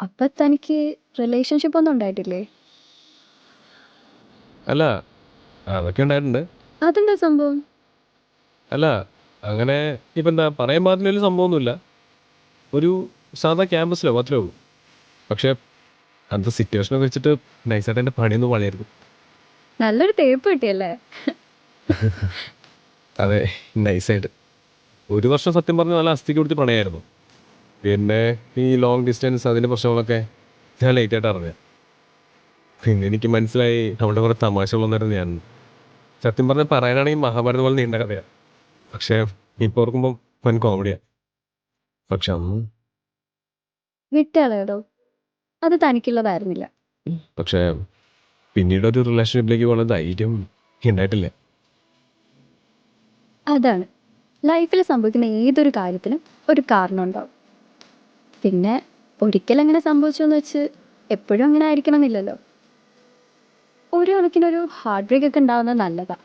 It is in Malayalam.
അപ്പൊ തനിക്ക് റിലേഷൻഷിപ്പ് ഒന്നും ഉണ്ടായിട്ടില്ലേ? അല്ല, അതൊക്കെ ഉണ്ടായിട്ടുണ്ട്. അതെന്താ സംഭവം? അല്ല, അങ്ങനെ ഇപ്പം എന്താ പറയാൻ പാടില്ല, ഒരു സംഭവമൊന്നുമില്ല. ഒരു സാധാ ക്യാമ്പസിലോ മാത്രമേ ഉള്ളൂ. പക്ഷേ അന്നത്തെ സിറ്റുവേഷനൊക്കെ വെച്ചിട്ട് നൈസായിട്ട് എൻ്റെ പണിയൊന്നും പണിയായിരുന്നു. നല്ലൊരു തേപ്പ് കിട്ടിയല്ലേ? അതെ, നൈസായിട്ട്. ഒരു വർഷം സത്യം പറഞ്ഞാൽ നല്ല അസ്ഥിക്ക് കൊടുത്ത് പണിയായിരുന്നു. പിന്നെ ഈ ലോങ് ഡിസ്റ്റൻസ് അതിൻ്റെ പ്രശ്നങ്ങളൊക്കെ ഞാൻ ലേറ്റായിട്ട് അറിഞ്ഞത്. പിന്നെ എനിക്ക് മനസ്സിലായി അവളുടെ കുറേ തമാശകളൊന്നായിരുന്നു ഞാൻ. സത്യം പറഞ്ഞാൽ പറയാനാണെങ്കിൽ മഹാഭാരതം പോലെ നീണ്ട കഥയാണ്. പക്ഷേ ഇപ്പോൾ ഓർക്കുമ്പോൾ വൻ കോമഡിയാണ്. പക്ഷെ അന്ന് വിട്ടുകളയടോ, അത് തനിക്കുള്ളതായിരുന്നില്ല. പക്ഷേ പിന്നീട് ഒരു റിലേഷൻഷിപ്പിലേക്ക് പോകുന്ന ധൈര്യം ഉണ്ടായിട്ടില്ല. അതാണ് ലൈഫിൽ സംഭവിക്കുന്ന ഏതൊരു കാര്യത്തിനും ഒരു കാരണം ഉണ്ടാവും. പിന്നെ ഒരിക്കൽ അങ്ങനെ സംഭവിച്ചെന്ന് വെച്ച് എപ്പോഴും അങ്ങനെ ആയിരിക്കണം എന്നില്ലല്ലോ. ഒരു കണക്കിനൊരു ഹാർട്ട് ബ്രേക്ക് ഒക്കെ ഉണ്ടാവുന്നത് നല്ലതാണ്.